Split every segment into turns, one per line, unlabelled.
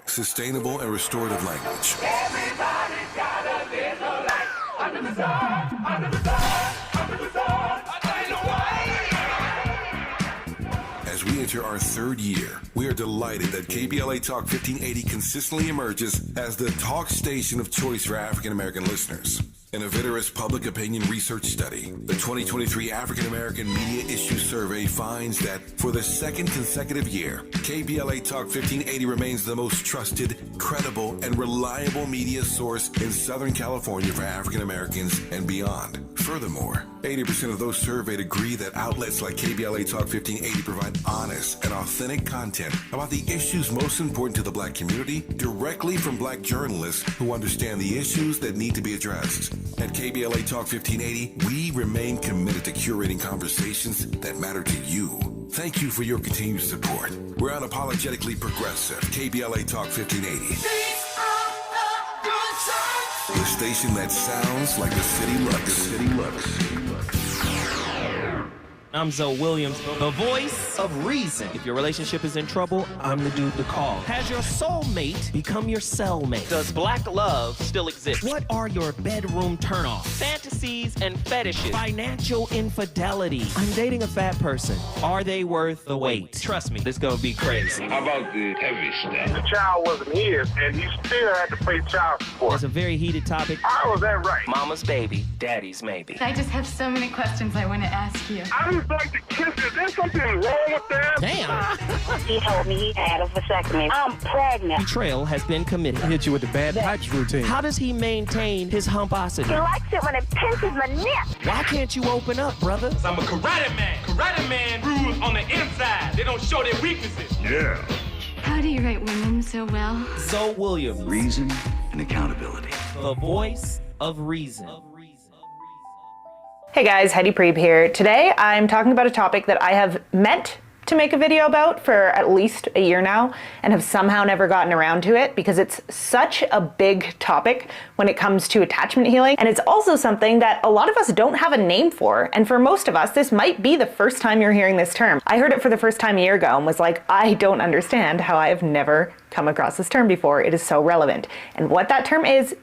sustainable and restorative language.
Everybody's gotta live a life under the sun, under the sun, under the sun.
As we enter our third year, we are delighted that KBLA Talk 1580 consistently emerges as the talk station of choice for African American listeners. In a vigorous public opinion research study, the 2023 African American Media Issue Survey finds that for the second consecutive year, KBLA Talk 1580 remains the most trusted, credible, and reliable media source in Southern California for African Americans and beyond. Furthermore, 80% of those surveyed agree that outlets like KBLA Talk 1580 provide honest and authentic content about the issues most important to the Black community directly from Black journalists who understand the issues that need to be addressed. At KBLA Talk 1580, we remain committed to curating conversations that matter to you. Thank you for your continued support. We're unapologetically progressive. KBLA Talk 1580. The station that sounds like the city looks.
I'm Zoe Williams, the voice of reason. If your relationship is in trouble, I'm the dude to call. Has your soulmate become your cellmate? Does black love still exist? What are your bedroom turnoffs? Fantasies and fetishes. Financial infidelity. I'm dating a fat person. Are they worth the wait? Trust me, this gonna be crazy.
How about the heavy stuff?
The child wasn't his, and he still had to pay child support.
It's a very heated topic.
How was that right?
Mama's baby, daddy's maybe.
I just have so many questions I want to ask you.
I just like to kiss. Is there something wrong with that?
Damn.
He told me he had a vasectomy. I'm pregnant.
Betrayal has been committed.
Hit you with the bad pipes routine.
How does he maintain his humposity?
He likes it when it pinches my neck.
Why can't you open up, brother?
I'm a karate man. Karate man rules on the inside. They don't show their weaknesses.
Yeah.
How do you write women so well?
Zoe Williams,
Reason and accountability.
the voice of reason.
Hey guys, Heidi Preeb here. Today I'm talking about a topic that I have meant to make a video about for at least a year now and have somehow never gotten around to it because it's such a big topic when it comes to attachment healing, and it's also something that a lot of us don't have a name for, and for most of us this might be the first time you're hearing this term. I heard it for the first time a year ago and was like, I don't understand how I have never come across this term before. It is so relevant. And what that term is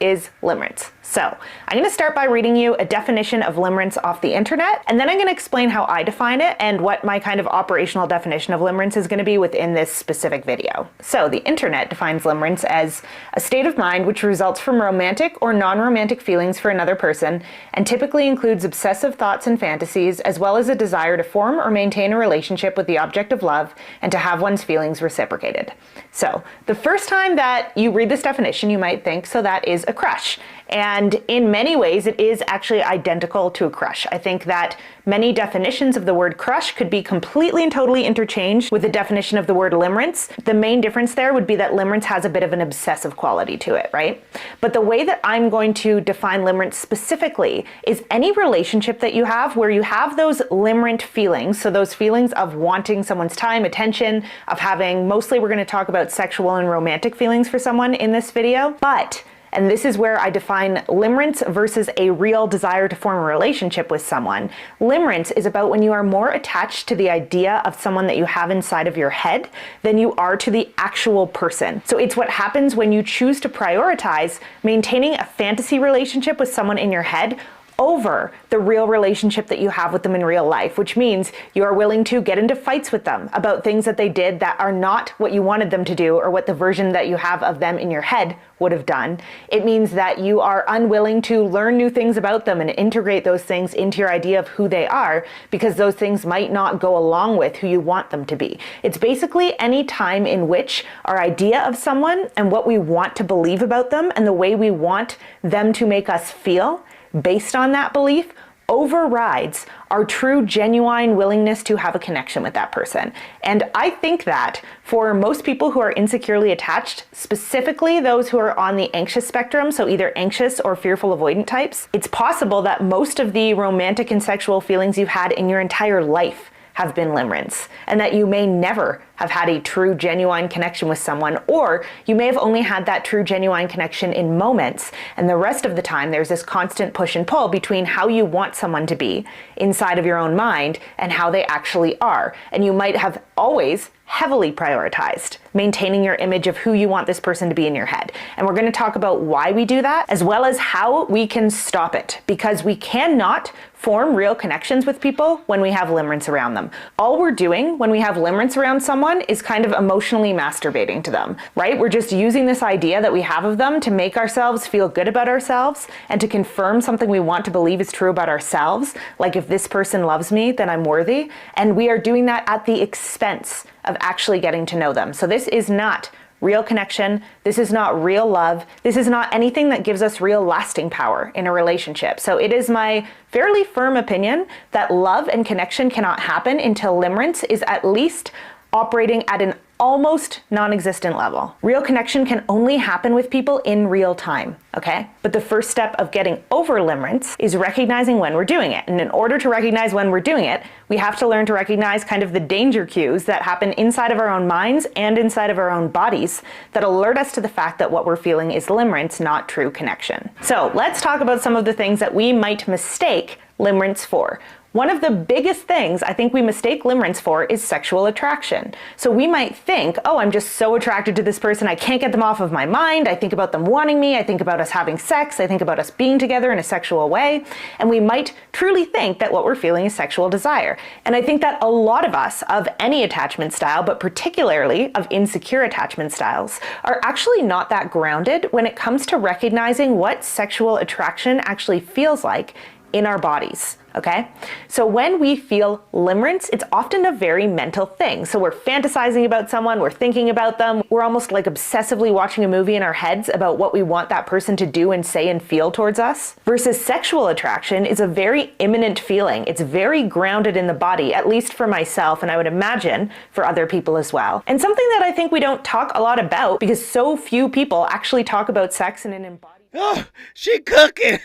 limerence. So I'm going to start by reading you a definition of limerence off the internet, and then I'm going to explain how I define it and what my kind of operational definition of limerence is going to be within this specific video. So the internet defines limerence as a state of mind which results from romantic or non-romantic feelings for another person and typically includes obsessive thoughts and fantasies, as well as a desire to form or maintain a relationship with the object of love and to have one's feelings reciprocated. So the first time that you read this definition, you might think, so that is a crush. And in many ways, it is actually identical to a crush. I think that many definitions of the word crush could be completely and totally interchanged with the definition of the word limerence. The main difference there would be that limerence has a bit of an obsessive quality to it, right? But the way that I'm going to define limerence specifically is any relationship that you have where you have those limerent feelings, so those feelings of wanting someone's time, attention, of having, mostly we're going to talk about sexual and romantic feelings for someone in this video, but and this is where I define limerence versus a real desire to form a relationship with someone. Limerence is about when you are more attached to the idea of someone that you have inside of your head than you are to the actual person. So it's what happens when you choose to prioritize maintaining a fantasy relationship with someone in your head over the real relationship that you have with them in real life, which means you are willing to get into fights with them about things that they did that are not what you wanted them to do or what the version that you have of them in your head would have done. It means that you are unwilling to learn new things about them and integrate those things into your idea of who they are because those things might not go along with who you want them to be. It's basically any time in which our idea of someone and what we want to believe about them and the way we want them to make us feel based on that belief overrides our true, genuine willingness to have a connection with that person. And I think that for most people who are insecurely attached, specifically those who are on the anxious spectrum, so either anxious or fearful avoidant types, it's possible that most of the romantic and sexual feelings you've had in your entire life have been limerence, and that you may never have had a true, genuine connection with someone, or you may have only had that true, genuine connection in moments, and the rest of the time there's this constant push and pull between how you want someone to be inside of your own mind and how they actually are. And you might have always heavily prioritized maintaining your image of who you want this person to be in your head. And we're going to talk about why we do that, as well as how we can stop it, because we cannot form real connections with people when we have limerence around them. All we're doing when we have limerence around someone is kind of emotionally masturbating to them, right? We're just using this idea that we have of them to make ourselves feel good about ourselves and to confirm something we want to believe is true about ourselves. Like, if this person loves me, then I'm worthy. And we are doing that at the expense of actually getting to know them. So this is not real connection. This is not real love. This is not anything that gives us real lasting power in a relationship. So it is my fairly firm opinion that love and connection cannot happen until limerence is at least operating at an almost non-existent level. Real connection can only happen with people in real time, okay? But the first step of getting over limerence is recognizing when we're doing it. And in order to recognize when we're doing it, we have to learn to recognize kind of the danger cues that happen inside of our own minds and inside of our own bodies that alert us to the fact that what we're feeling is limerence, not true connection. So let's talk about some of the things that we might mistake limerence for. One of the biggest things I think we mistake limerence for is sexual attraction. So we might think, oh, I'm just so attracted to this person, I can't get them off of my mind. I think about them wanting me. I think about us having sex. I think about us being together in a sexual way. And we might truly think that what we're feeling is sexual desire. And I think that a lot of us, of any attachment style, but particularly of insecure attachment styles, are actually not that grounded when it comes to recognizing what sexual attraction actually feels like in our bodies, okay? So when we feel limerence, it's often a very mental thing. So we're fantasizing about someone, we're thinking about them, we're almost like obsessively watching a movie in our heads about what we want that person to do and say and feel towards us. Versus sexual attraction is a very imminent feeling. It's very grounded in the body, at least for myself, and I would imagine for other people as well. And something that I think we don't talk a lot about because so few people actually talk about sex in an embodied.
Oh, she cooking.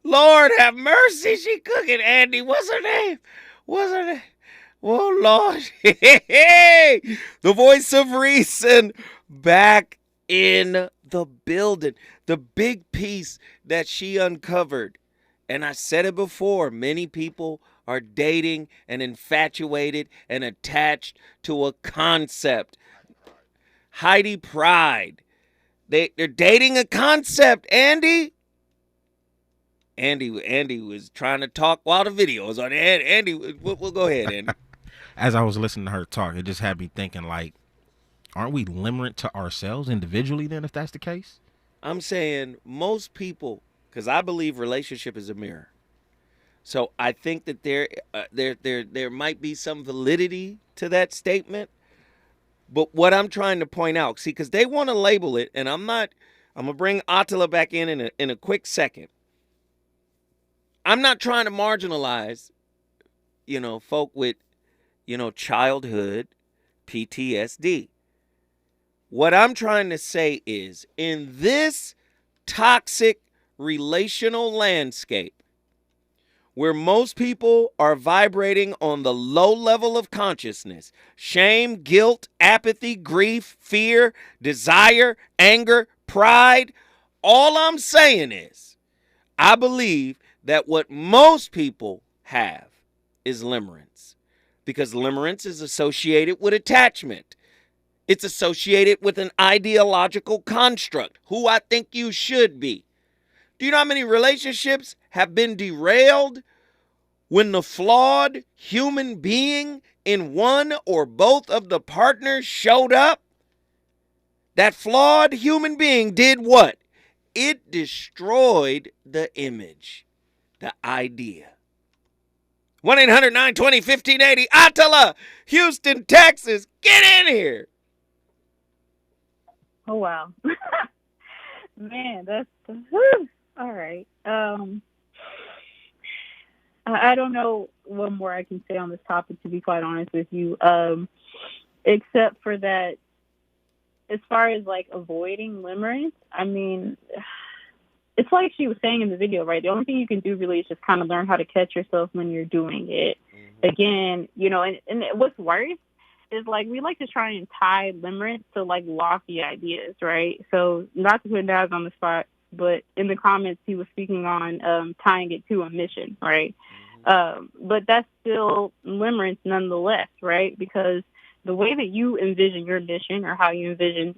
Lord have mercy, she cooking. Andy, what's her name? What's her name? Oh, Lord. The voice of reason back in the building. The big piece that she uncovered. And I said it before, many people are dating and infatuated and attached to a concept. Heidi Pride. They're dating a concept, Andy. Andy was trying to talk while the video was on. Andy, we'll go ahead, Andy.
As I was listening to her talk, it just had me thinking, like, aren't we limerent to ourselves individually then, if that's the case?
I'm saying most people, because I believe relationship is a mirror. So I think that there might be some validity to that statement. But what I'm trying to point out, see, because they want to label it, and I'm going to bring Attila back in a quick second. I'm not trying to marginalize, folk with, childhood PTSD. What I'm trying to say is, in this toxic relational landscape, where most people are vibrating on the low level of consciousness, shame, guilt, apathy, grief, fear, desire, anger, pride, all I'm saying is, I believe that what most people have is limerence, because limerence is associated with attachment. It's associated with an ideological construct, who I think you should be. Do you know how many relationships have been derailed when the flawed human being in one or both of the partners showed up? That flawed human being did what? It destroyed the image. The idea. 1-800-920-1580. Attila, Houston, Texas. Get in here.
Oh, wow. Man, that's... Whew. All right. I don't know what more I can say on this topic, to be quite honest with you, except for that, as far as, like, avoiding limerence, I mean... It's like she was saying in the video, right? The only thing you can do really is just kind of learn how to catch yourself when you're doing it. Mm-hmm. Again, and what's worse is, like, we like to try and tie limerence to, like, lofty ideas, right? So not to put Daz on the spot, but in the comments he was speaking on tying it to a mission, right? Mm-hmm. But that's still limerence nonetheless, right? Because the way that you envision your mission or how you envision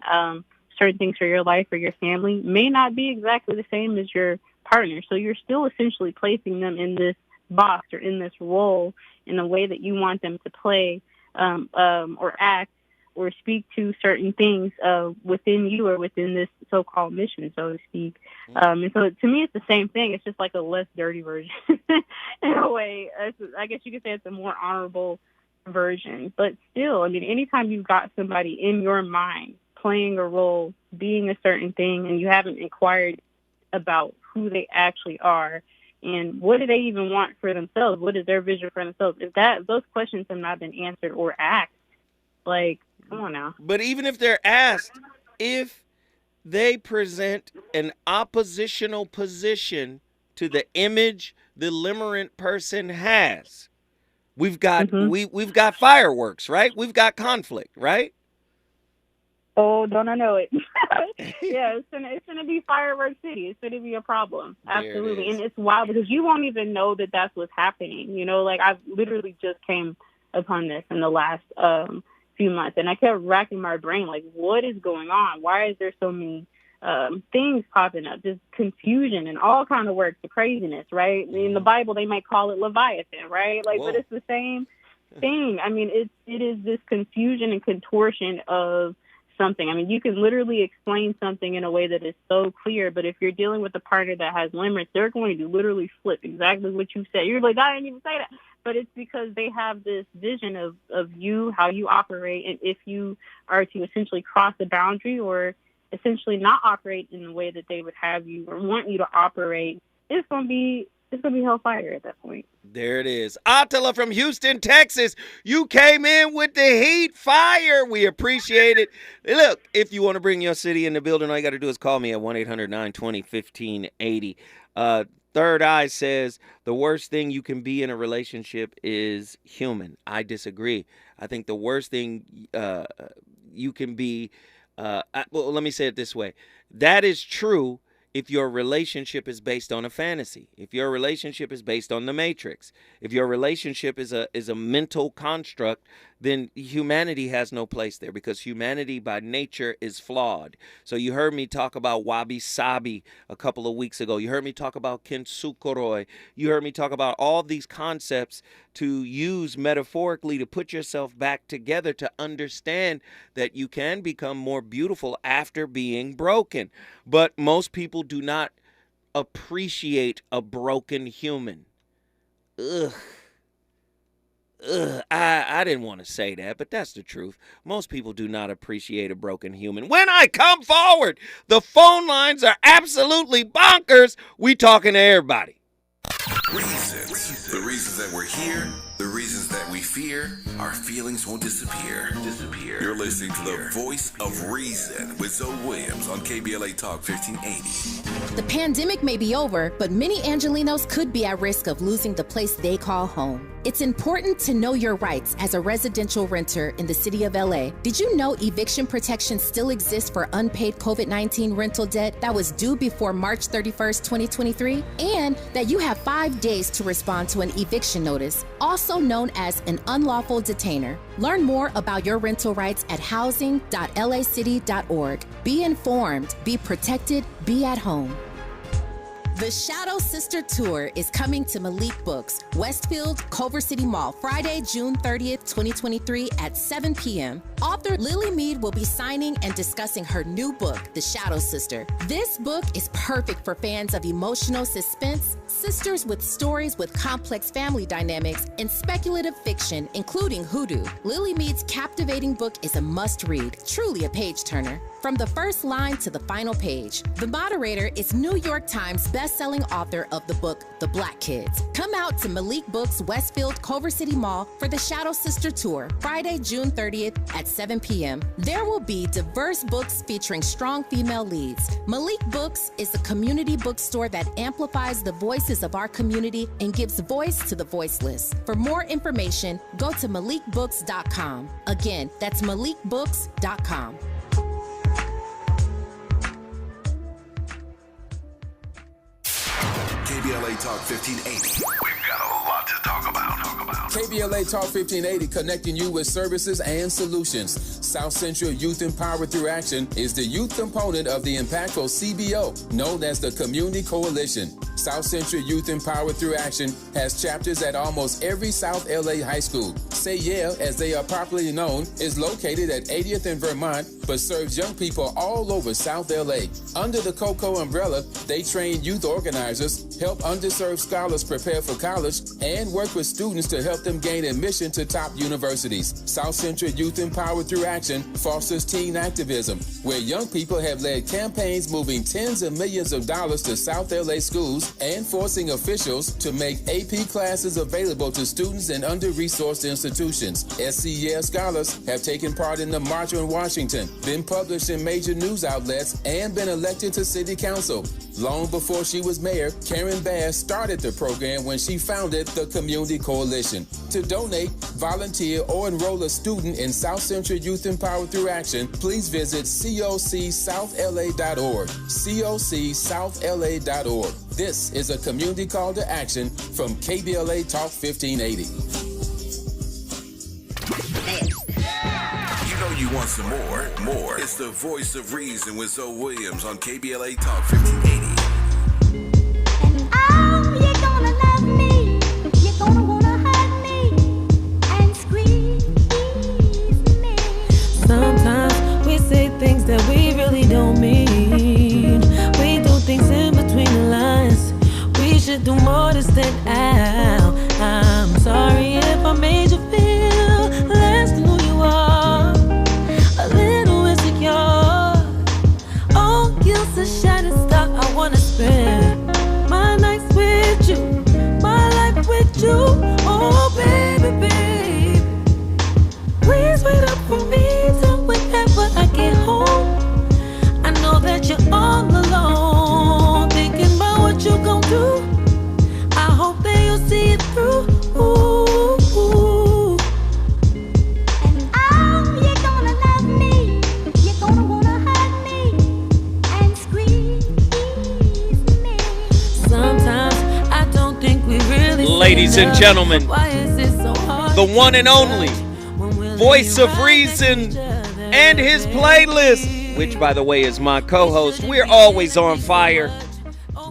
certain things for your life or your family may not be exactly the same as your partner. So you're still essentially placing them in this box or in this role in a way that you want them to play or act or speak to certain things within you or within this so-called mission, so to speak. And so to me, it's the same thing. It's just like a less dirty version in a way. I guess you could say it's a more honorable version. But still, I mean, anytime you've got somebody in your mind playing a role, being a certain thing, and you haven't inquired about who they actually are and what do they even want for themselves, what is their vision for themselves, if those questions have not been answered or asked, like, come on now.
But even if they're asked, if they present an oppositional position to the image the limerent person has, we've got we've got fireworks, right? We've got conflict, right?
Oh, don't I know it? Yeah, it's gonna be firework city. It's gonna be a problem, absolutely. And it's wild because you won't even know that that's what's happening. You know, like I've literally just came upon this in the last few months, and I kept racking my brain, like, what is going on? Why is there so many things popping up? Just confusion and all kind of works, the craziness, right? In the Bible, they might call it Leviathan, right? Like, but it's the same thing. I mean, it is this confusion and contortion of something. I mean, you can literally explain something in a way that is so clear, but if you're dealing with a partner that has limerence, they're going to literally flip exactly what you said. You're like, I didn't even say that. But it's because they have this vision of you, how you operate, and if you are to essentially cross the boundary or essentially not operate in the way that they would have you or want you to operate, it's gonna be hellfire at that point.
There it is. Attila from Houston, Texas. You came in with the heat fire. We appreciate it. Look, if you want to bring your city in the building, all you got to do is call me at 1-800-920-1580. Third Eye says the worst thing you can be in a relationship is human. I disagree. I think the worst thing you can be, well, let me say it this way. That is true if your relationship is based on a fantasy, if your relationship is based on the Matrix, if your relationship is a mental construct, then humanity has no place there because humanity by nature is flawed. So you heard me talk about wabi-sabi a couple of weeks ago. You heard me talk about kintsukuroi. You heard me talk about all these concepts to use metaphorically to put yourself back together, to understand that you can become more beautiful after being broken. But most people do not appreciate a broken human. I didn't want to say that, but that's the truth. Most people do not appreciate a broken human. When I come forward, the phone lines are absolutely bonkers. We talking to everybody.
Reasons. The reasons that we're here, the reasons that we fear, our feelings won't disappear. You're listening to the voice of reason with Zoe Williams on KBLA Talk 1580.
The pandemic may be over, but many Angelinos could be at risk of losing the place they call home. It's important to know your rights as a residential renter in the city of LA. Did you know eviction protection still exists for unpaid COVID-19 rental debt that was due before March 31st, 2023? And that you have 5 days to respond to an eviction notice, also known as an unlawful detainer. Learn more about your rental rights at housing.lacity.org. Be informed, be protected, be at home. The Shadow Sister Tour is coming to Malik Books, Westfield, Culver City Mall, Friday, June 30th, 2023 at 7 p.m. Author Lily Mead will be signing and discussing her new book, The Shadow Sister. This book is perfect for fans of emotional suspense, sisters with stories with complex family dynamics, and speculative fiction, including hoodoo. Lily Mead's captivating book is a must-read, truly a page-turner. From the first line to the final page, the moderator is New York Times best-selling author of the book, The Black Kids. Come out to Malik Books, Westfield, Culver City Mall for the Shadow Sister Tour, Friday, June 30th at 7 p.m. There will be diverse books featuring strong female leads. Malik Books is a community bookstore that amplifies the voices of our community and gives voice to the voiceless. For more information, go to malikbooks.com. Again, that's malikbooks.com.
KBLA Talk 1580.
We've got a lot to
KBLA Talk 1580, connecting you with services and solutions. South Central Youth Empowered Through Action is the youth component of the impactful CBO, known as the Community Coalition. South Central Youth Empowered Through Action has chapters at almost every South LA high school. Say Yeah, as they are popularly known, is located at 80th and Vermont, but serves young people all over South LA. Under the COCO umbrella, they train youth organizers, help underserved scholars prepare for college, and work with students to help them gain admission to top universities. South Central Youth Empowered Through Action fosters teen activism, where young people have led campaigns moving tens of millions of dollars to South LA schools and forcing officials to make AP classes available to students in under-resourced institutions. SCEL scholars have taken part in the March on Washington, been published in major news outlets, and been elected to city council. Long before she was mayor, Karen Bass started the program when she founded the Community Coalition. To donate, volunteer, or enroll a student in South Central Youth Empowered Through Action, please visit cocsouthla.org. cocsouthla.org. This is a community call to action from KBLA Talk 1580.
You know you want some more. It's the voice of reason with Zoe Williams on KBLA Talk 1580.
You're gonna love me, you're gonna wanna hurt me and squeeze me.
Sometimes we say things that we really don't mean. We do things in between the lines. We should do more to stand out. I'm sorry if I made you feel less than who you are, a little insecure. Oh, you're a shining star. I wanna spend my nights with you, my life with you. Oh, baby, baby, please wait up for me till whenever I get home. I know that you're all alone, thinking about what you gon' do. I hope that you'll see it through.
You're gonna love me, you're gonna wanna hurt me and squeeze me.
Sometimes I don't think we really.
Ladies and gentlemen,
Why is it so hard?
the one and only voice of reason and his playlist, which by the way is my co-host. We're always on fire.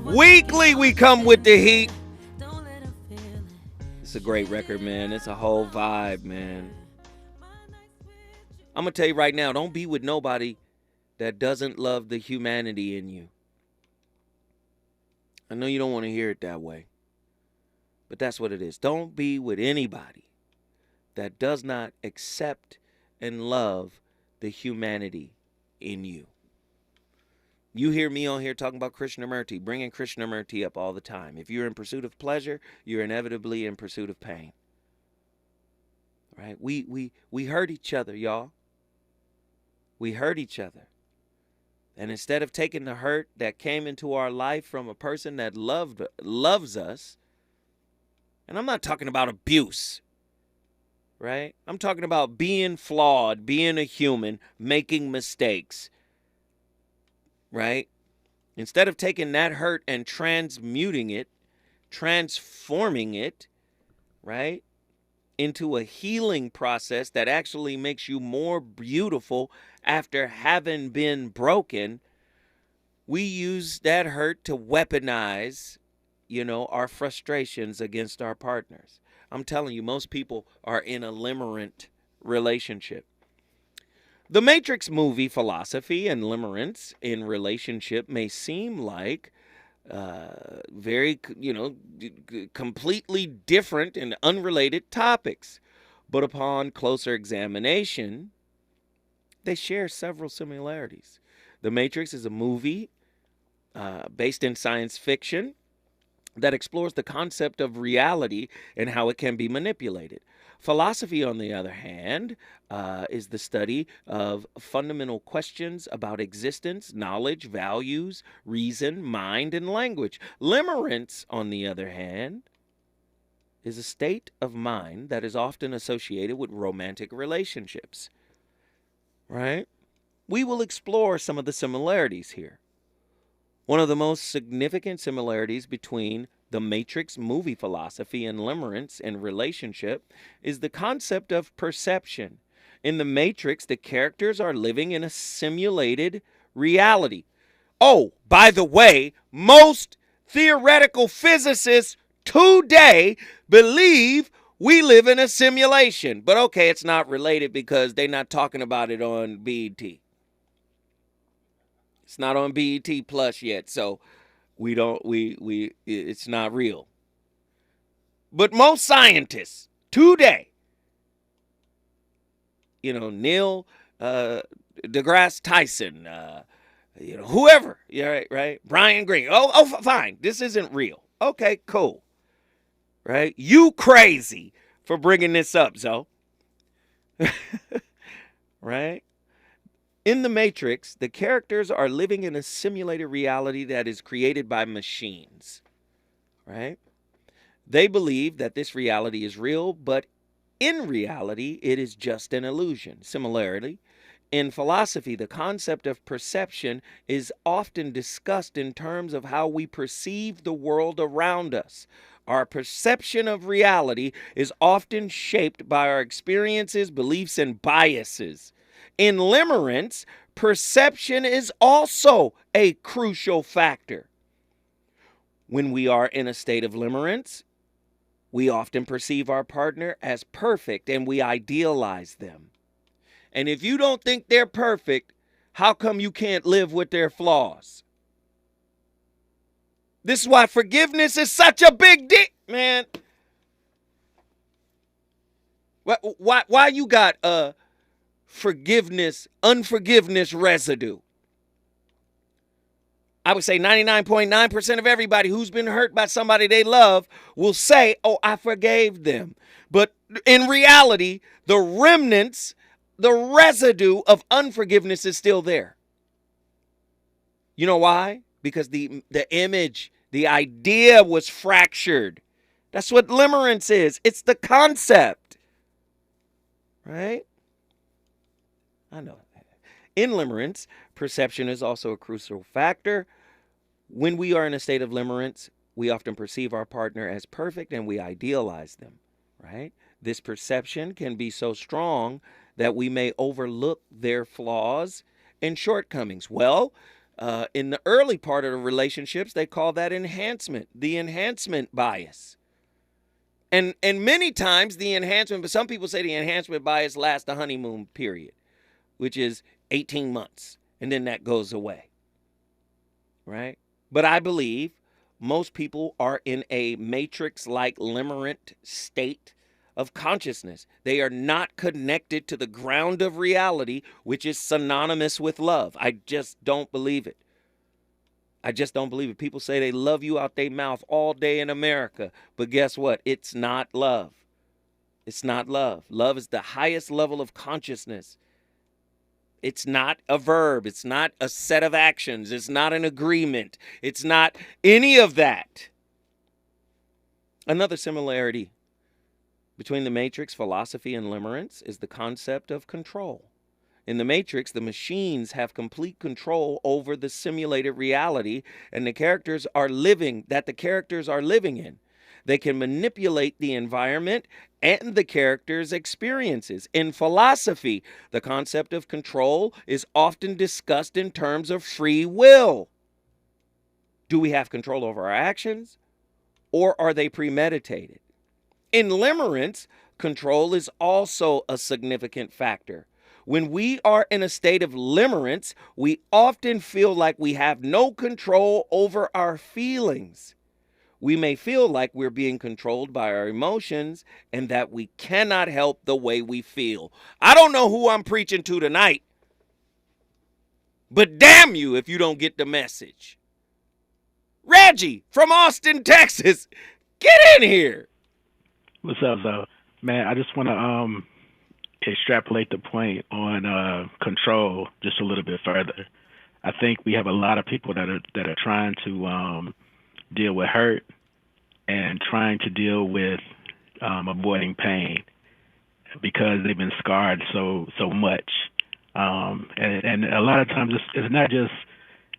Weekly we come with the heat. It's a great record, man. It's a whole vibe, man. I'm gonna tell you right now, don't be with nobody that doesn't love the humanity in you. I know you don't want to hear it that way, but that's what it is. Don't be with anybody that does not accept and love the humanity in you. You hear me on here talking about Krishnamurti, bringing Krishnamurti up all the time. If you're in pursuit of pleasure, you're inevitably in pursuit of pain. Right? We hurt each other, y'all. We hurt each other. And instead of taking the hurt that came into our life from a person that loves us, and I'm not talking about abuse, right? I'm talking about being flawed, being a human, making mistakes, right? Instead of taking that hurt and transmuting it, transforming it, right, into a healing process that actually makes you more beautiful after having been broken, we use that hurt to weaponize, our frustrations against our partners. I'm telling you, most people are in a limerent relationship. The Matrix movie philosophy and limerence in relationship may seem like very, completely different and unrelated topics. But upon closer examination, they share several similarities. The Matrix is a movie based in science fiction that explores the concept of reality and how it can be manipulated. Philosophy, on the other hand, is the study of fundamental questions about existence, knowledge, values, reason, mind, and language. Limerence, on the other hand, is a state of mind that is often associated with romantic relationships. Right? We will explore some of the similarities here. One of the most significant similarities between the Matrix movie philosophy and limerence in relationship is the concept of perception. In the Matrix, the characters are living in a simulated reality. Oh, by the way, most theoretical physicists today believe we live in a simulation. But okay, it's not related because they're not talking about it on BET. It's not on BET Plus yet, so it's not real. But most scientists today, Neil deGrasse Tyson, whoever, right? Brian Greene. Oh, fine. This isn't real. Okay, cool. Right? You crazy for bringing this up, Zoe. Right? In the Matrix, the characters are living in a simulated reality that is created by machines. Right? They believe that this reality is real, but in reality, it is just an illusion. Similarly, in philosophy, the concept of perception is often discussed in terms of how we perceive the world around us. Our perception of reality is often shaped by our experiences, beliefs, and biases. In limerence, perception is also a crucial factor. When we are in a state of limerence, we often perceive our partner as perfect and we idealize them. And if you don't think they're perfect, how come you can't live with their flaws? This is why forgiveness is such a big deal, man. Why you got unforgiveness residue? I would say 99.9% of everybody who's been hurt by somebody they love will say, oh, I forgave them. But in reality, the remnants, the residue of unforgiveness is still there. You know why? Because the image, the idea was fractured. That's what limerence is. It's the concept. Right? I know. In limerence, perception is also a crucial factor. When we are in a state of limerence, we often perceive our partner as perfect and we idealize them, right? This perception can be so strong that we may overlook their flaws and shortcomings. Well, in the early part of the relationships, they call that enhancement, the enhancement bias. And many times the enhancement, but some people say the enhancement bias lasts the honeymoon period, which is 18 months, and then that goes away, right? But I believe most people are in a matrix-like limerent state of consciousness. They are not connected to the ground of reality, which is synonymous with love. I just don't believe it. I just don't believe it. People say they love you out their mouth all day in America, but guess what? It's not love. It's not love. Love is the highest level of consciousness. It's not a verb. It's not a set of actions. It's not an agreement. It's not any of that. Another similarity between the Matrix philosophy and limerence is the concept of control. In the Matrix, the machines have complete control over the simulated reality and the characters are living in. They can manipulate the environment and the characters' experiences. In philosophy, the concept of control is often discussed in terms of free will. Do we have control over our actions, or are they premeditated? In limerence, control is also a significant factor. When we are in a state of limerence, we often feel like we have no control over our feelings. We may feel like we're being controlled by our emotions and that we cannot help the way we feel. I don't know who I'm preaching to tonight, but damn you if you don't get the message. Reggie from Austin, Texas, get in here.
What's up, though? Man, I just want to extrapolate the point on control just a little bit further. I think we have a lot of people that are trying to deal with hurt and trying to deal with avoiding pain because they've been scarred so much. And a lot of times it's not just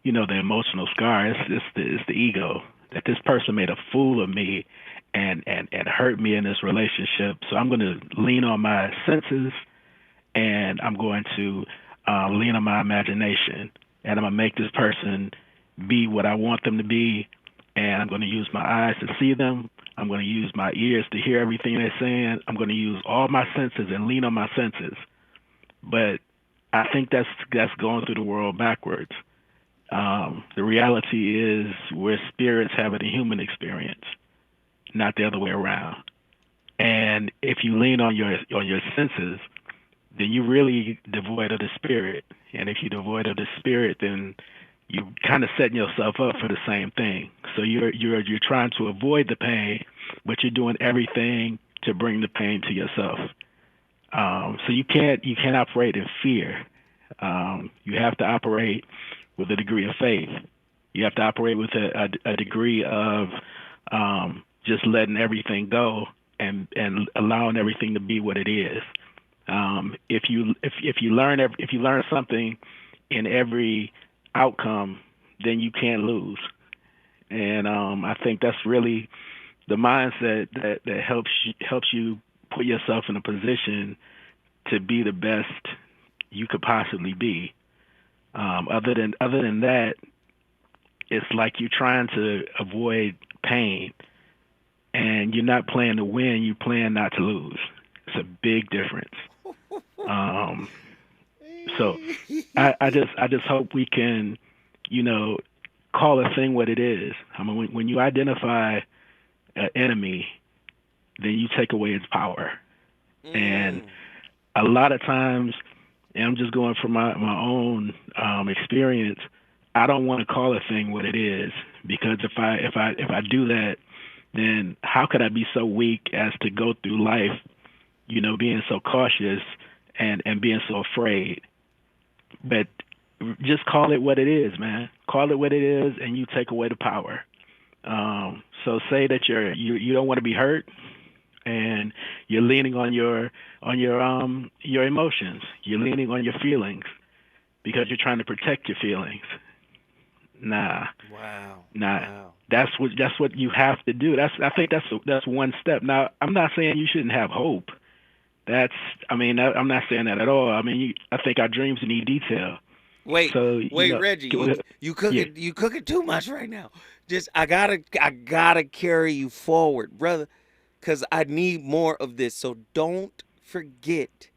the emotional scar. It's the ego that this person made a fool of me and hurt me in this relationship. So I'm going to lean on my senses, and I'm going to lean on my imagination, and I'm going to make this person be what I want them to be, and I'm going to use my eyes to see them. I'm going to use my ears to hear everything they're saying. I'm going to use all my senses and lean on my senses. But I think that's going through the world backwards. The reality is we're spirits having a human experience, not the other way around. And if you lean on your senses, then you're really devoid of the spirit. And if you're devoid of the spirit, then you're kind of setting yourself up for the same thing. So you're trying to avoid the pain, but you're doing everything to bring the pain to yourself. So you can't operate in fear. You have to operate with a degree of faith. You have to operate with a degree of just letting everything go and allowing everything to be what it is. If you learn something in every outcome, then you can't lose. And I think that's really the mindset that helps you put yourself in a position to be the best you could possibly be. Other than that, it's like you're trying to avoid pain, and you're not playing to win, you're playing not to lose. It's a big difference. So I just hope we can, call a thing what it is. I mean, when you identify an enemy, then you take away its power. And a lot of times, and I'm just going from my own experience, I don't want to call a thing what it is, because if I do that, then how could I be so weak as to go through life, being so cautious and being so afraid? But just call it what it is, man. Call it what it is, and you take away the power. So say that you don't want to be hurt, and you're leaning on your emotions. You're leaning on your feelings because you're trying to protect your feelings. Nah. That's what you have to do. I think that's one step. Now, I'm not saying you shouldn't have hope. I'm not saying that at all. I mean, I think our dreams need detail.
Wait, Reggie, you cooking too much right now. Just I gotta carry you forward, brother, because I need more of this. So don't forget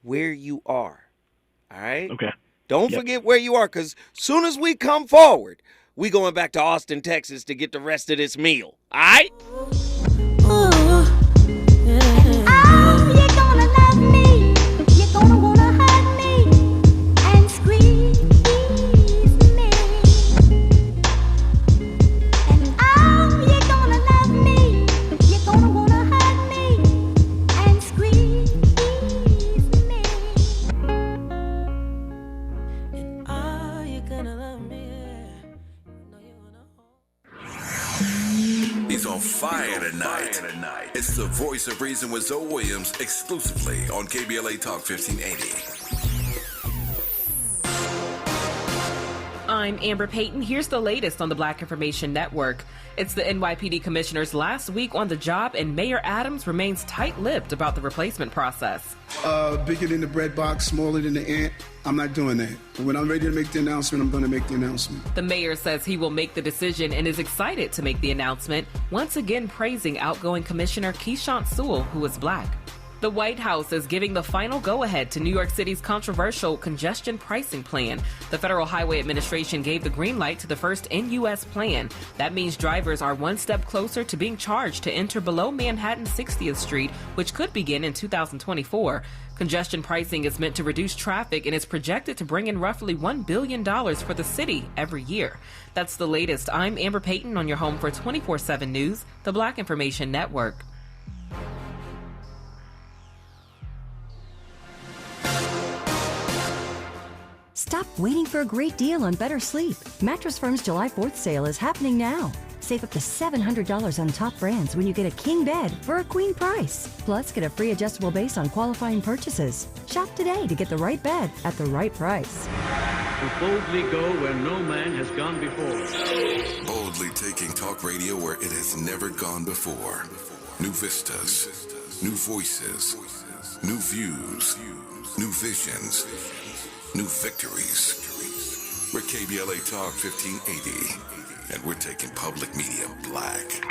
where you are. All right?
Okay.
Don't forget where you are, because soon as we come forward, we going back to Austin, Texas to get the rest of this meal. All right?
You're gonna love me. You're gonna wanna hug me and squeeze me. And you're gonna love me. You're gonna wanna hug me and squeeze me.
And you're gonna love me.
He's on fire tonight. It's the Voice of Reason with Zoe Williams, exclusively on KBLA Talk 1580.
I'm Amber Payton. Here's the latest on the Black Information Network. It's the NYPD commissioner's last week on the job, and Mayor Adams remains tight-lipped about the replacement process.
Bigger than the bread box, smaller than the ant. I'm not doing that. When I'm ready to make the announcement, I'm going to make the announcement.
The mayor says he will make the decision and is excited to make the announcement, once again praising outgoing Commissioner Keyshawn Sewell, who is Black. The White House is giving the final go-ahead to New York City's controversial congestion pricing plan. The Federal Highway Administration gave the green light to the first in-U.S. plan. That means drivers are one step closer to being charged to enter below Manhattan 60th Street, which could begin in 2024. Congestion pricing is meant to reduce traffic and is projected to bring in roughly $1 billion for the city every year. That's the latest. I'm Amber Payton on your home for 24/7 News, the Black Information Network.
Stop waiting for a great deal on better sleep. Mattress Firm's July 4th sale is happening now. Save up to $700 on top brands when you get a king bed for a queen price. Plus, get a free adjustable base on qualifying purchases. Shop today to get the right bed at the right price.
To boldly go where no man has gone before.
Boldly taking talk radio where it has never gone before. New vistas, new voices, new views, new visions, new victories. We're KBLA Talk 1580, and we're taking public media black.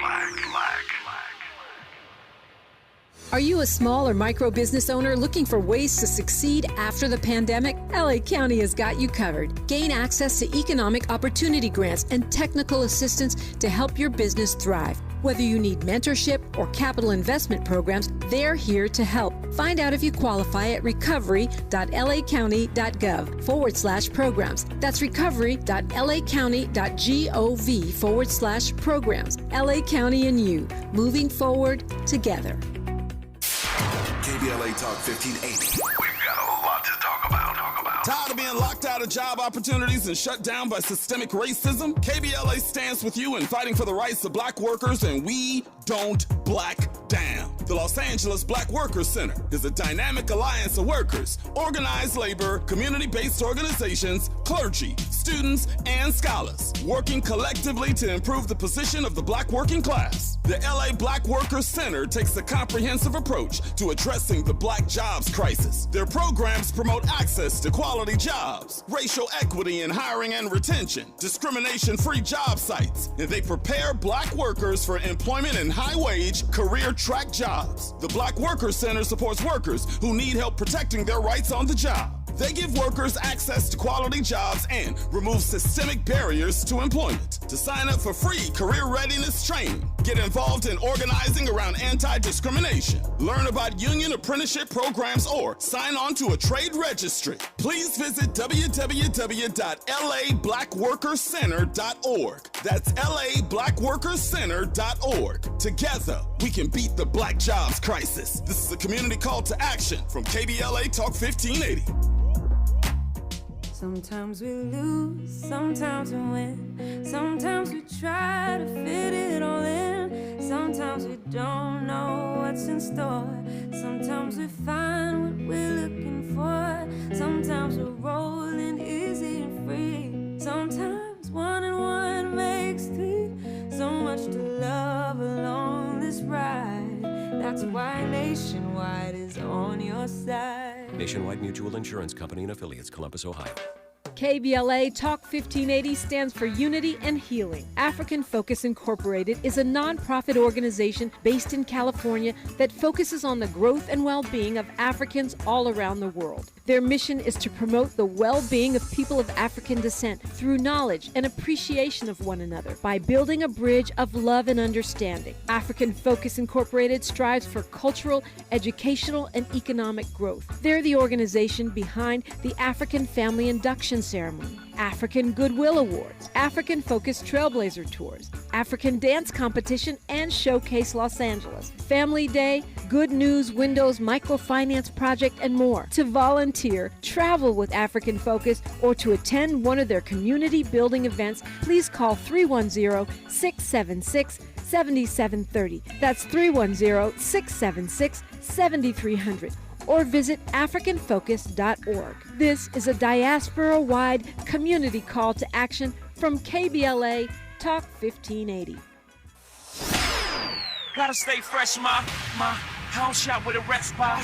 Are you a small or micro business owner looking for ways to succeed after the pandemic? LA County has got you covered. Gain access to economic opportunity grants and technical assistance to help your business thrive. Whether you need mentorship or capital investment programs, they're here to help. Find out if you qualify at recovery.lacounty.gov/programs. That's recovery.lacounty.gov/programs. LA County and you, moving forward together.
KBLA Talk 1580.
We've got a lot to talk about.
Tired of being locked out of job opportunities and shut down by systemic racism? KBLA stands with you in fighting for the rights of black workers, and we don't black down. The Los Angeles Black Workers Center is a dynamic alliance of workers, organized labor, community-based organizations, clergy, students, and scholars, working collectively to improve the position of the black working class. The LA Black Workers Center takes a comprehensive approach to addressing the black jobs crisis. Their programs promote access to quality jobs, racial equity in hiring and retention, discrimination-free job sites, and they prepare black workers for employment in high-wage, career-track jobs. The Black Workers Center supports workers who need help protecting their rights on the job. They give workers access to quality jobs and remove systemic barriers to employment. To sign up for free career readiness training, get involved in organizing around anti-discrimination, learn about union apprenticeship programs, or sign on to a trade registry, please visit www.lablackworkerscenter.org. That's lablackworkerscenter.org. Together, we can beat the black jobs crisis. This is a community call to action from KBLA Talk 1580.
Sometimes we lose, sometimes we win. Sometimes we try to fit it all in. Sometimes we don't know what's in store. Sometimes we find what we're looking for. Sometimes we're rolling easy and free. Sometimes 1 and 1 makes 3. So much to love along this ride. That's why Nationwide is on your side.
Nationwide Mutual Insurance Company and Affiliates, Columbus, Ohio.
KBLA Talk 1580 stands for Unity and Healing. African Focus Incorporated is a nonprofit organization based in California that focuses on the growth and well-being of Africans all around the world. Their mission is to promote the well-being of people of African descent through knowledge and appreciation of one another by building a bridge of love and understanding. African Focus Incorporated strives for cultural, educational, and economic growth. They're the organization behind the African Family Induction Ceremony, African Goodwill Awards, African Focus Trailblazer Tours, African Dance Competition, and Showcase Los Angeles, Family Day, Good News Windows Microfinance Project, and more. To volunteer, travel with African Focus, or to attend one of their community building events, please call 310-676-7730. That's 310-676-7300. Or visit AfricanFocus.org. This is a diaspora-wide community call to action from KBLA Talk 1580.
Gotta stay fresh, ma. House shot with a rest bar.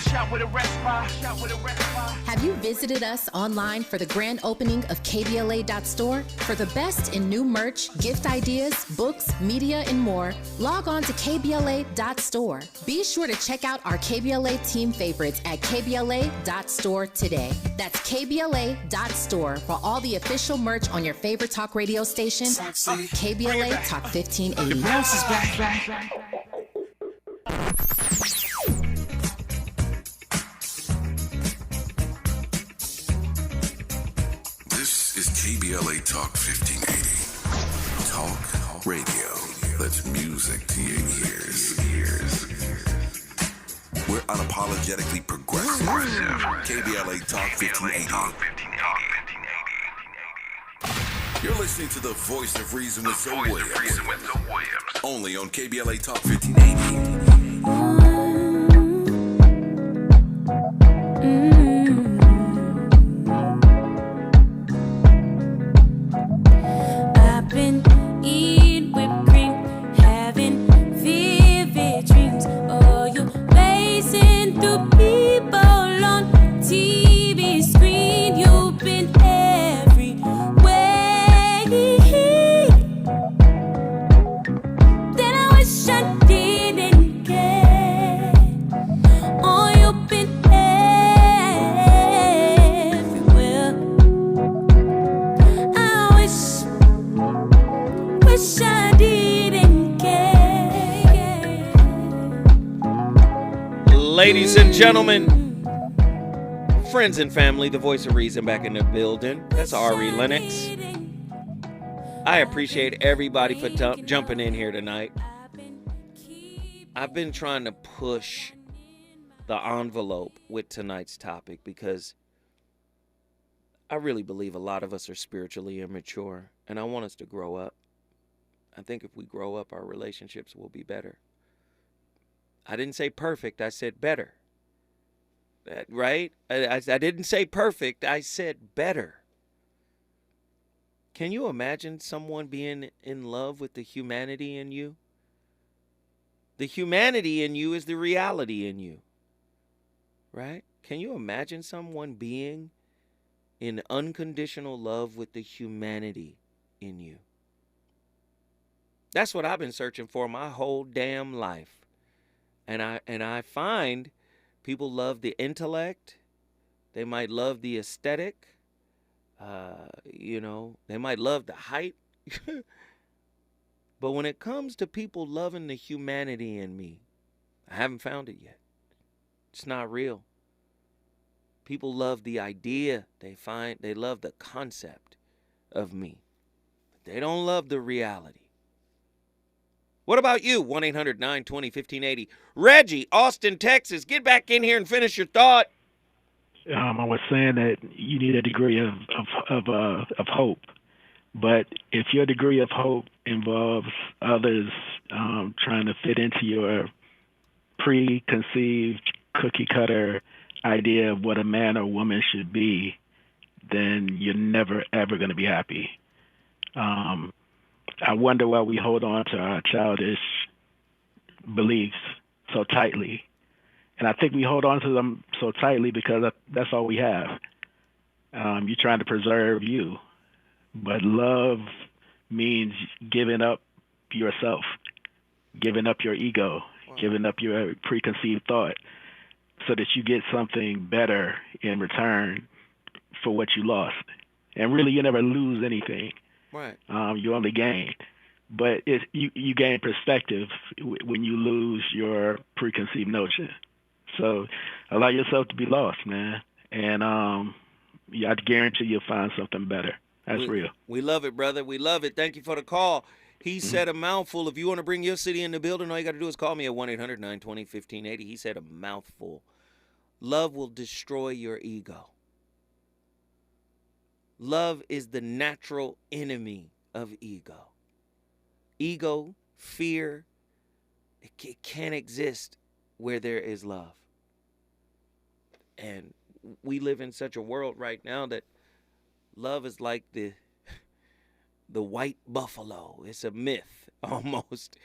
Have you visited us online for the grand opening of KBLA.store? For the best in new merch, gift ideas, books, media, and more, log on to KBLA.store. Be sure to check out our KBLA team favorites at KBLA.store today. That's KBLA.store for all the official merch on your favorite talk radio station, KBLA Talk 1580.
The bounce is back.
This is KBLA Talk 1580. Talk radio. That's music to your ears. We're unapologetically progressive. KBLA Talk 1580. You're listening to the voice of reason with Zoe Williams. Only on KBLA Talk 1580.
Ladies and gentlemen, friends and family, the voice of reason back in the building. That's Ari Lennox. I appreciate everybody for jumping in here tonight. I've been trying to push the envelope with tonight's topic because I really believe a lot of us are spiritually immature, and I want us to grow up. I think if we grow up, our relationships will be better. I didn't say perfect, I said better. Right? I didn't say perfect, I said better. Can you imagine someone being in love with the humanity in you? The humanity in you is the reality in you. Right? Can you imagine someone being in unconditional love with the humanity in you? That's what I've been searching for my whole damn life. And I find people love the intellect. They might love the aesthetic. They might love the height. But when it comes to people loving the humanity in me, I haven't found it yet. It's not real. People love the idea. They love the concept of me. But they don't love the reality. What about you? 1-800-920-1580. Reggie, Austin, Texas. Get back in here and finish your thought.
I was saying that you need a degree of hope, but if your degree of hope involves others trying to fit into your preconceived cookie cutter idea of what a man or woman should be, then you're never ever going to be happy. I wonder why we hold on to our childish beliefs so tightly. And I think we hold on to them so tightly because that's all we have. You're trying to preserve you. But love means giving up yourself, giving up your ego, giving up your preconceived thought so that you get something better in return for what you lost. And really, you never lose anything.
Right.
You only gain. But you gain perspective when you lose your preconceived notion. So allow yourself to be lost, man. And I guarantee you'll find something better. That's real.
We love it, brother. We love it. Thank you for the call. He said a mouthful. If you want to bring your city in the building, all you got to do is call me at 1-800-920-1580. He said a mouthful. Love will destroy your ego. Love is the natural enemy of ego. Ego, fear, it can't exist where there is love. And we live in such a world right now that love is like the white buffalo. It's a myth almost.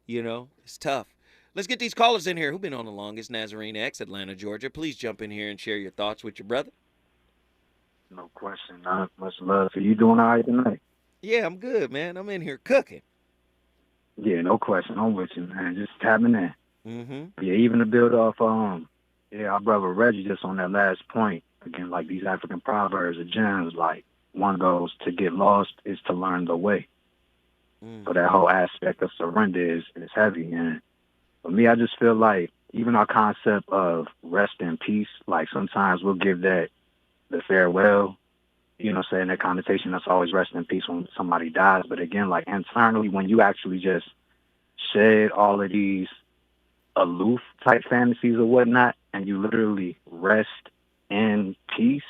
It's tough. Let's get these callers in here. Who've been on the longest? Nazarene X, Atlanta, Georgia. Please jump in here and share your thoughts with your brother.
No question. Not much love. So you doing all right tonight?
Yeah, I'm good, man. I'm in here cooking.
Yeah, no question. I'm with you, man. Just tapping in.
Mm-hmm.
Yeah, even to build off, our brother Reggie just on that last point. Again, like these African proverbs or gems, like one goes to get lost is to learn the way. So that whole aspect of surrender is heavy. And for me, I just feel like even our concept of rest in peace, like sometimes we'll give that the farewell, saying that connotation that's always rest in peace when somebody dies. But again, like internally, when you actually just shed all of these aloof type fantasies or whatnot, and you literally rest in peace,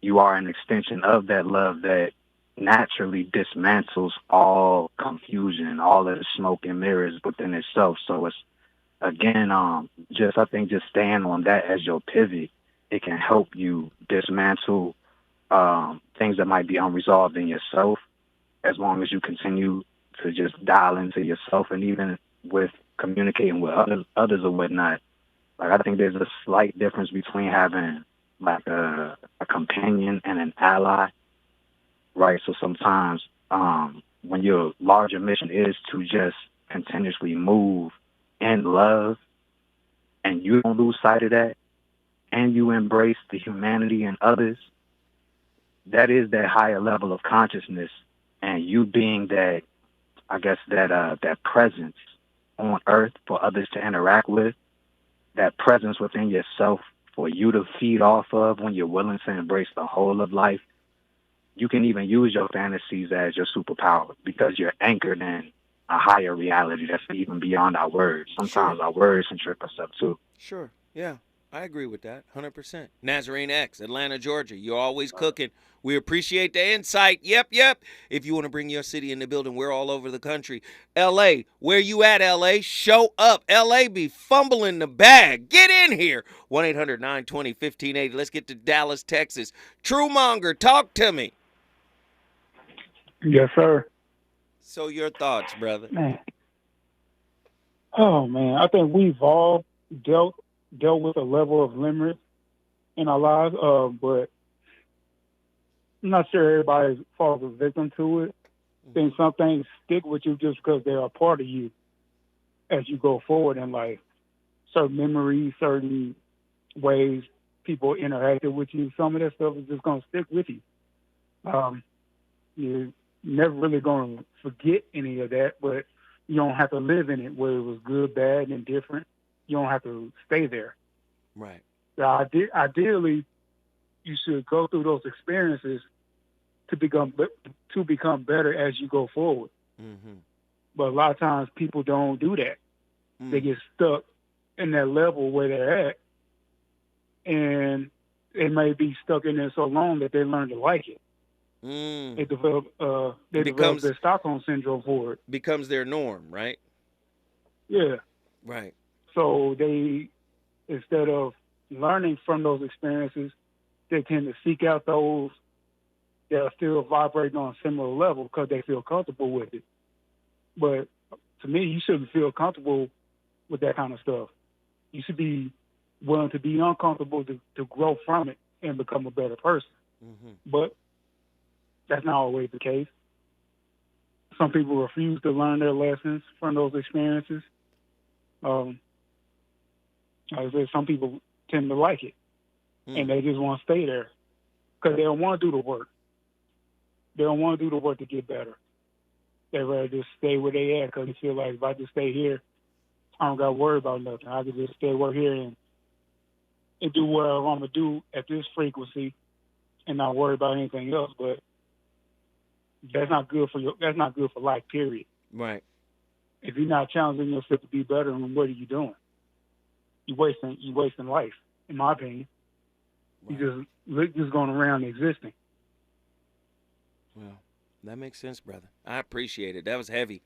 you are an extension of that love that naturally dismantles all confusion, all of the smoke and mirrors within itself. So it's, again, I think just staying on that as your pivot, it can help you dismantle things that might be unresolved in yourself, as long as you continue to just dial into yourself. And even with communicating with others or whatnot, like I think there's a slight difference between having like a companion and an ally, right? So sometimes when your larger mission is to just continuously move in love, and you don't lose sight of that, and you embrace the humanity in others, that is that higher level of consciousness, and you being that, I guess, that presence on earth for others to interact with, that presence within yourself for you to feed off of when you're willing to embrace the whole of life, you can even use your fantasies as your superpower because you're anchored in a higher reality that's even beyond our words. Sometimes our words can trip us up too.
Sure. Yeah, I agree with that 100%. Nazarene X, Atlanta, Georgia. You're always cooking. We appreciate the insight. Yep. If you want to bring your city in the building, we're all over the country. LA, where you at, LA? Show up. LA be fumbling the bag. Get in here. 1-800-920-1580. Let's get to Dallas, Texas. Truemonger, talk to me.
Yes, sir.
So your thoughts, brother.
Man. Oh, man. I think we've all dealt with a level of limits in our lives, but I'm not sure everybody falls a victim to it. I think some things stick with you just because they're a part of you as you go forward in life. Certain memories, certain ways people interacted with you, some of that stuff is just going to stick with you. You're never really going to forget any of that, but you don't have to live in it, whether it was good, bad, and different. You don't have to stay there.
Right.
So ideally, you should go through those experiences to become better as you go forward.
Mm-hmm.
But a lot of times people don't do that. They get stuck in that level where they're at, and they may be stuck in there so long that they learn to like it. They develop their Stockholm syndrome for it.
Becomes their norm, right?
Yeah.
Right.
So they, instead of learning from those experiences, they tend to seek out those that are still vibrating on a similar level because they feel comfortable with it. But to me, you shouldn't feel comfortable with that kind of stuff. You should be willing to be uncomfortable to grow from it and become a better person.
Mm-hmm.
But that's not always the case. Some people refuse to learn their lessons from those experiences. Like I said, some people tend to like it, and they just want to stay there because they don't want to do the work. They don't want to do the work to get better. They'd rather just stay where they at because they feel like if I just stay here, I don't got to worry about nothing. I can just stay right here and do whatever I'm going to do at this frequency and not worry about anything else. But that's not good for that's not good for life, period.
Right.
If you're not challenging yourself to be better, then what are you doing? You're wasting life, in my opinion. Right. You're just going around existing.
Well, that makes sense, brother. I appreciate it. That was heavy.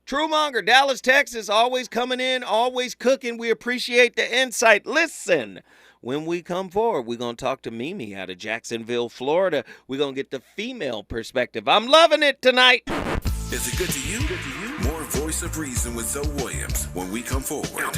Truemonger, Dallas, Texas, always coming in, always cooking. We appreciate the insight. Listen, when we come forward, we're going to talk to Mimi out of Jacksonville, Florida. We're going to get the female perspective. I'm loving it tonight.
Is it good to you? More Voice of Reason with Zoe Williams when we come forward.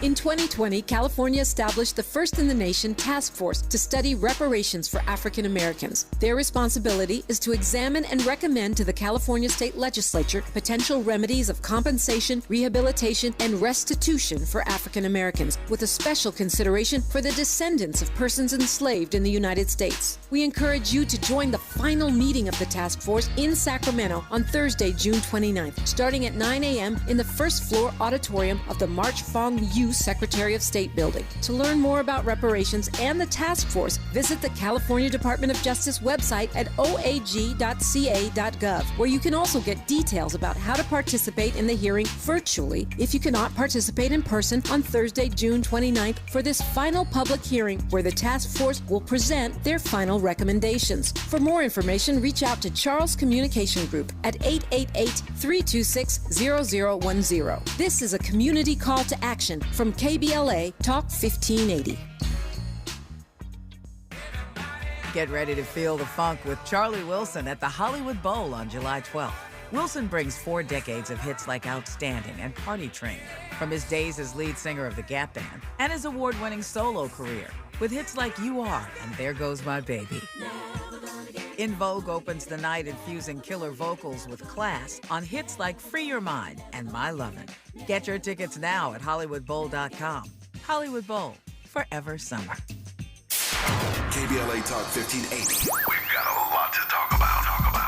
In 2020, California established the first in the nation task force to study reparations for African Americans. Their responsibility is to examine and recommend to the California State Legislature potential remedies of compensation, rehabilitation, and restitution for African Americans, with a special consideration for the descendants of persons enslaved in the United States. We encourage you to join the final meeting of the task force in Sacramento on Thursday, June 29th, starting at 9 a.m. in the first floor auditorium of the March Fong Yu Secretary of State building. To learn more about reparations and the task force, visit the California Department of Justice website at oag.ca.gov, where you can also get details about how to participate in the hearing virtually if you cannot participate in person on Thursday, June 29th for this final public hearing where the task force will present their final recommendations. For more information, reach out to Charles Communication Group at 888-326-0010. This is a community call to action from KBLA Talk 1580.
Get ready to feel the funk with Charlie Wilson at the Hollywood Bowl on July 12th. Wilson brings 4 decades of hits like Outstanding and Party Train from his days as lead singer of the Gap Band and his award-winning solo career with hits like You Are and There Goes My Baby. In Vogue opens the night infusing killer vocals with class on hits like Free Your Mind and My Lovin'. Get your tickets now at HollywoodBowl.com. Hollywood Bowl, forever summer.
KBLA Talk 1580.
We've got a lot to talk about.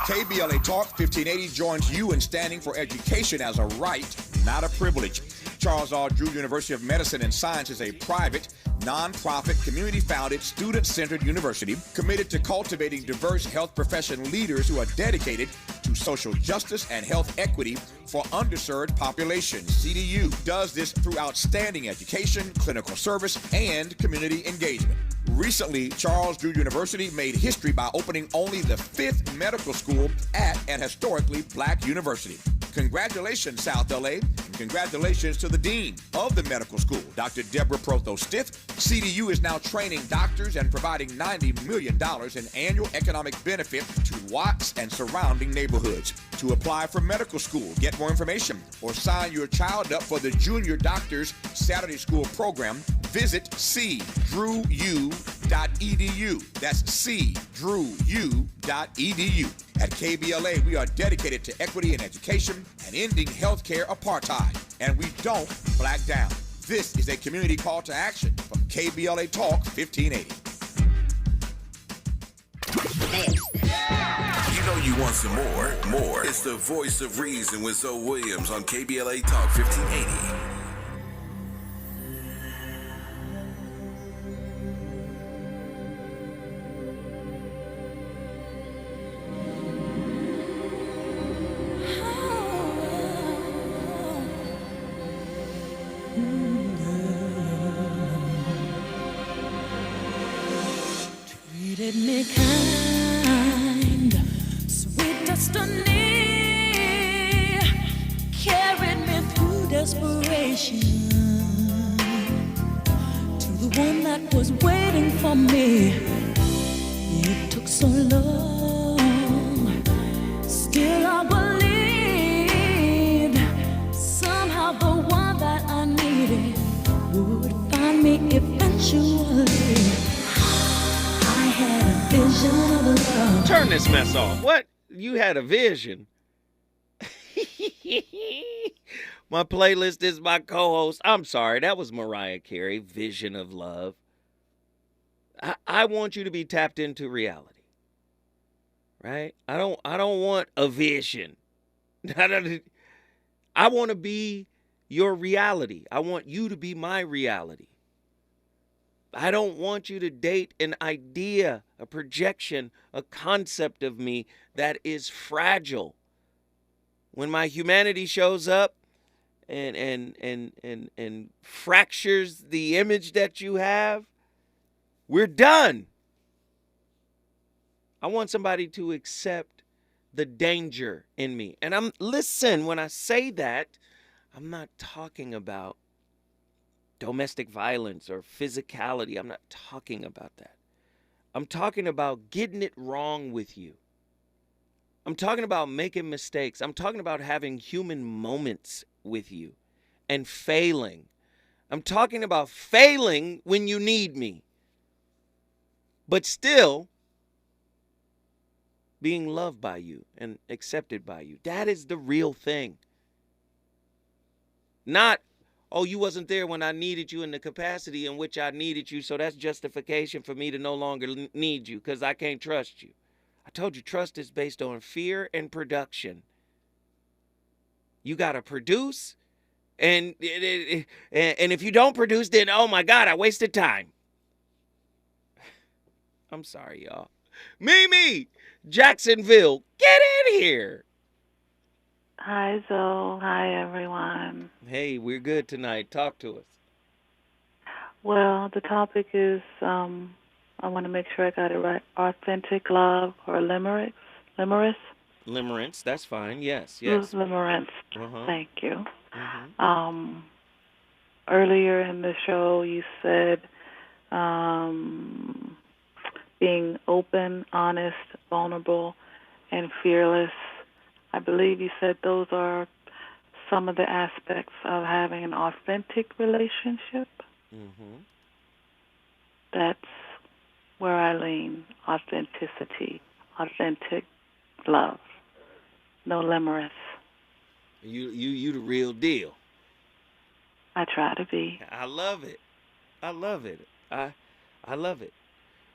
KBLA Talk 1580 joins you in standing for education as a right, not a privilege.
Charles R. Drew University of Medicine and Science is a private, non-profit, community-founded, student-centered university committed to cultivating diverse health profession leaders who are dedicated to social justice and health equity for underserved populations. CDU does this through outstanding education, clinical service, and community engagement. Recently, Charles Drew University made history by opening only the 5th medical school at an historically black university. Congratulations, South LA, and congratulations to the dean of the medical school, Dr. Deborah Protho-Stiff. CDU is now training doctors and providing $90 million in annual economic benefit to Watts and surrounding neighborhoods. To apply for medical school, get more information, or sign your child up for the Junior Doctors Saturday School program, visit cdrewu.edu. That's cdrewu.edu. At KBLA, we are dedicated to equity in education and ending healthcare apartheid, and we don't black down. This is a community call to action from KBLA Talk 1580.
You know you want some more. It's the voice of reason with Zoe Williams on KBLA Talk 1580.
Treated me kind, sweet destiny, carried me through desperation to the one that was waiting for me. It took so long, still I believed somehow the one that I needed would find me eventually.
Turn this mess off. What? You had a vision. My playlist is my co-host. I'm sorry, that was Mariah Carey, Vision of Love. I want you to be tapped into reality. Right? I don't want a vision. I want to be your reality. I want you to be my reality. I don't want you to date an idea, a projection, a concept of me that is fragile. When my humanity shows up and fractures the image that you have, we're done. I want somebody to accept the danger in me. And listen, when I say that, I'm not talking about domestic violence or physicality. I'm not talking about that. I'm talking about getting it wrong with you. I'm talking about making mistakes. I'm talking about having human moments with you and failing. I'm talking about failing when you need me, but still being loved by you and accepted by you. That is the real thing. Not, oh, you wasn't there when I needed you in the capacity in which I needed you, so that's justification for me to no longer need you because I can't trust you. I told you trust is based on fear and production. You got to produce, and if you don't produce, then, oh, my God, I wasted time. I'm sorry, y'all. Mimi, Jacksonville, get in here.
Hi, Zoe. Hi, everyone.
Hey, we're good tonight. Talk to us.
Well, the topic is, I want to make sure I got it right, authentic love or limerence?
Limerence, that's fine. Yes.
Limerence.
Uh-huh.
Thank you.
Mm-hmm.
Earlier in the show, you said being open, honest, vulnerable, and fearless. I believe you said those are some of the aspects of having an authentic relationship.
Mm-hmm.
That's where I lean. Authenticity, authentic love, no limerence.
You the real deal.
I try to be.
I love it. I love it. I love it.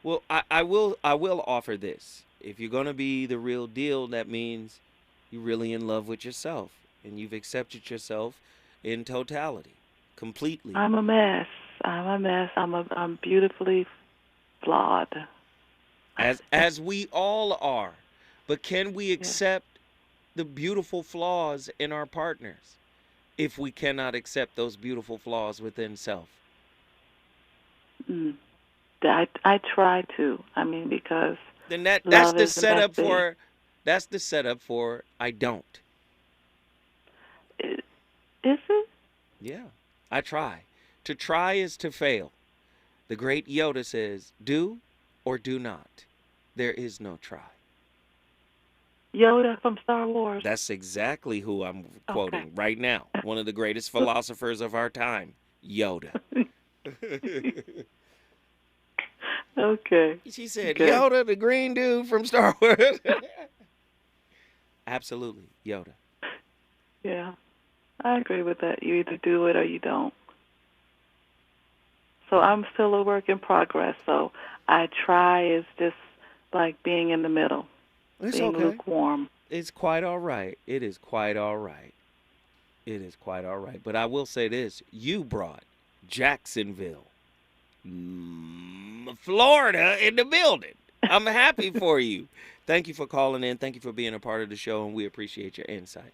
Well, I will offer this. If you're gonna be the real deal, that means you're really in love with yourself and you've accepted yourself in totality, completely.
I'm a mess. I'm beautifully flawed.
As we all are. But can we accept the beautiful flaws in our partners if we cannot accept those beautiful flaws within self?
I try to. I mean, because
then that's
love
the
is
setup
the best
for that's the setup for I don't.
Is it?
Yeah, I try. To try is to fail. The great Yoda says, "Do or do not. There is no try."
Yoda from Star Wars.
That's exactly who I'm quoting right now. One of the greatest philosophers of our time, Yoda.
Okay.
She said,
Okay.
Yoda, the green dude from Star Wars. Absolutely, Yoda.
Yeah, I agree with that. You either do it or you don't. So I'm still a work in progress. So I try is just like being in the middle,
It's
being
okay.
lukewarm.
It's quite all right. It is quite all right. It is quite all right. But I will say this. You brought Jacksonville, Florida in the building. I'm happy for you. Thank you for calling in. Thank you for being a part of the show, and we appreciate your insight.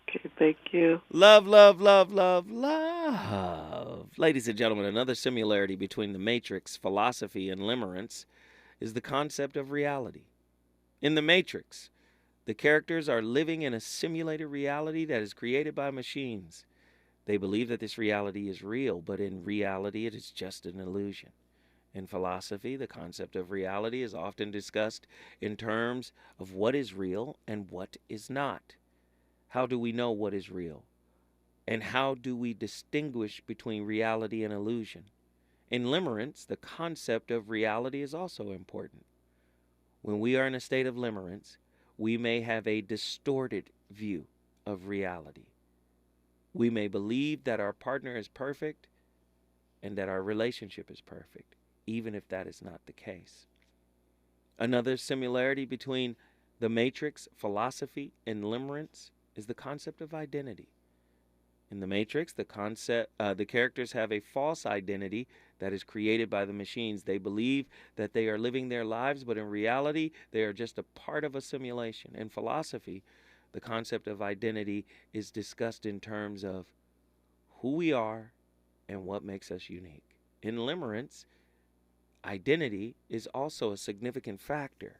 Okay, thank you.
Love, love, love, love, love. Ladies and gentlemen, another similarity between the Matrix, philosophy, and limerence is the concept of reality. In the Matrix, the characters are living in a simulated reality that is created by machines. They believe that this reality is real, but in reality it is just an illusion. In philosophy, the concept of reality is often discussed in terms of what is real and what is not. How do we know what is real? And how do we distinguish between reality and illusion? In limerence, the concept of reality is also important. When we are in a state of limerence, we may have a distorted view of reality. We may believe that our partner is perfect and that our relationship is perfect, even if that is not the case. Another similarity between the Matrix, philosophy, and limerence is the concept of identity. In the Matrix, the characters have a false identity that is created by the machines. They believe that they are living their lives, but in reality, they are just a part of a simulation. In philosophy, the concept of identity is discussed in terms of who we are and what makes us unique. In limerence, identity is also a significant factor.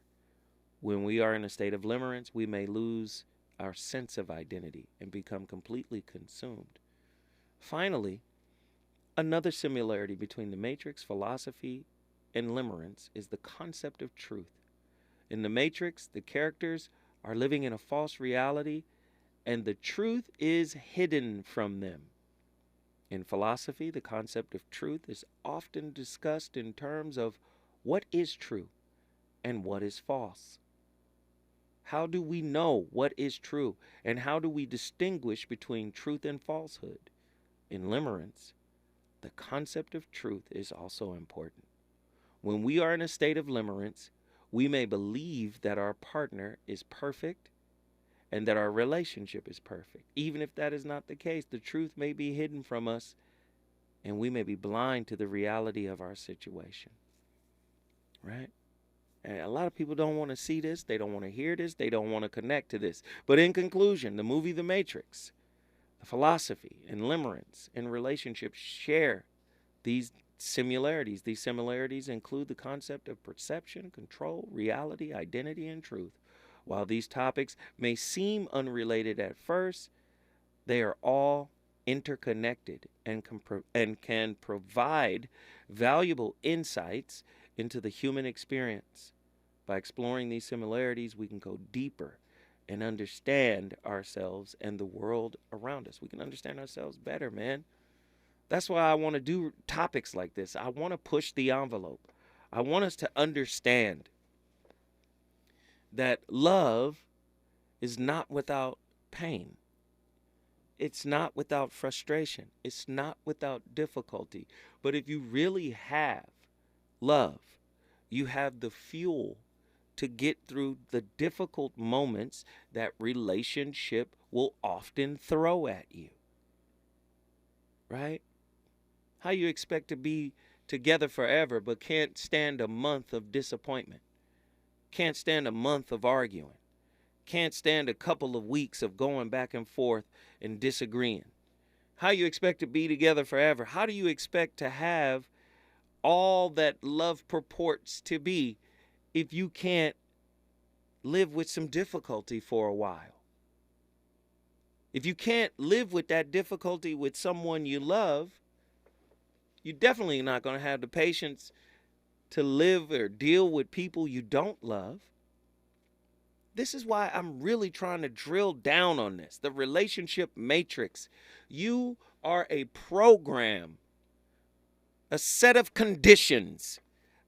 When we are in a state of limerence, we may lose our sense of identity and become completely consumed. Finally, another similarity between the Matrix, philosophy, and limerence is the concept of truth. In the Matrix, the characters are living in a false reality, and the truth is hidden from them. In philosophy, the concept of truth is often discussed in terms of what is true and what is false. How do we know what is true, and how do we distinguish between truth and falsehood? In limerence, the concept of truth is also important. When we are in a state of limerence, we may believe that our partner is perfect and that our relationship is perfect. Even if that is not the case, the truth may be hidden from us, and we may be blind to the reality of our situation. Right? And a lot of people don't want to see this. They don't want to hear this. They don't want to connect to this. But in conclusion, the movie The Matrix, the philosophy, and limerence and relationships share these similarities. These similarities include the concept of perception, control, reality, identity, and truth. While these topics may seem unrelated at first, they are all interconnected and can provide valuable insights into the human experience. By exploring these similarities, we can go deeper and understand ourselves and the world around us. We can understand ourselves better, man. That's why I want to do topics like this. I want to push the envelope. I want us to understand that love is not without pain. It's not without frustration. It's not without difficulty. But if you really have love, you have the fuel to get through the difficult moments that relationship will often throw at you. right? How you expect to be together forever but can't stand a month of disappointment? Can't stand a month of arguing? Can't stand a couple of weeks of going back and forth and disagreeing? How you expect to be together forever? How do you expect to have all that love purports to be if you can't live with some difficulty for a while? If you can't live with that difficulty with someone you love, you're definitely not going to have the patience to live or deal with people you don't love. This is why I'm really trying to drill down on this, the relationship matrix. You are a program, a set of conditions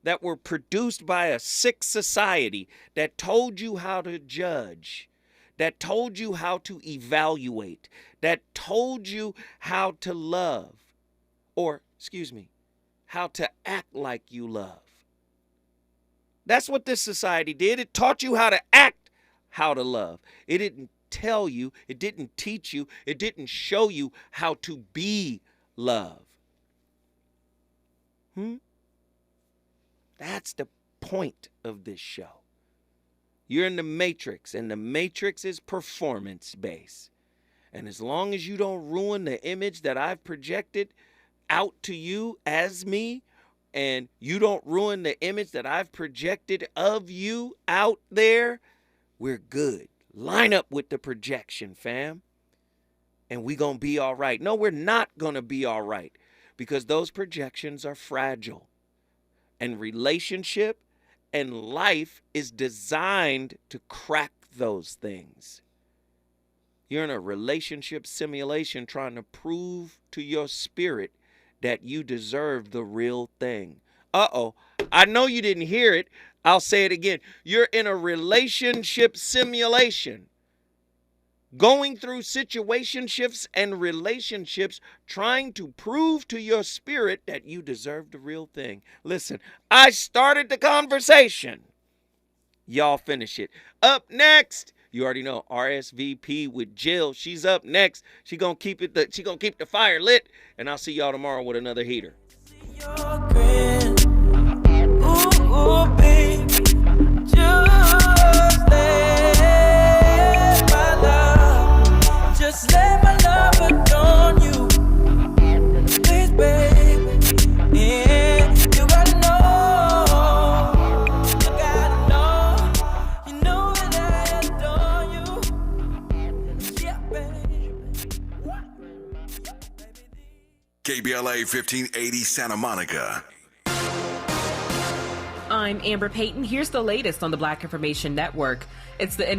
that were produced by a sick society that told you how to judge, that told you how to evaluate, that told you how to love, or, how to act like you love. That's what this society did. It taught you how to act how to love. It didn't tell you, it didn't teach you, it didn't show you how to be love. That's the point of this show. You're in the matrix, and the matrix is performance-based. And as long as you don't ruin the image that I've projected out to you as me, and you don't ruin the image that I've projected of you out there, we're good. Line up with the projection, fam. And we gonna be all right. No, we're not gonna be all right, because those projections are fragile. And relationship and life is designed to crack those things. You're in a relationship simulation trying to prove to your spirit that you deserve the real thing. Uh-oh. I know you didn't hear it. I'll say it again. You're in a relationship simulation, going through situationships and relationships, trying to prove to your spirit that you deserve the real thing. Listen, I started the conversation. Y'all finish it. Up next, you already know, RSVP with Jill. She's up next. She gonna keep the fire lit, and I'll see y'all tomorrow with another heater.
Ooh, baby, just let my love adorn you. Please, baby, yeah, you gotta know, you know that I adore you. Yeah, baby.
KBLA 1580 Santa Monica.
I'm Amber Payton. Here's the latest on the Black Information Network. It's the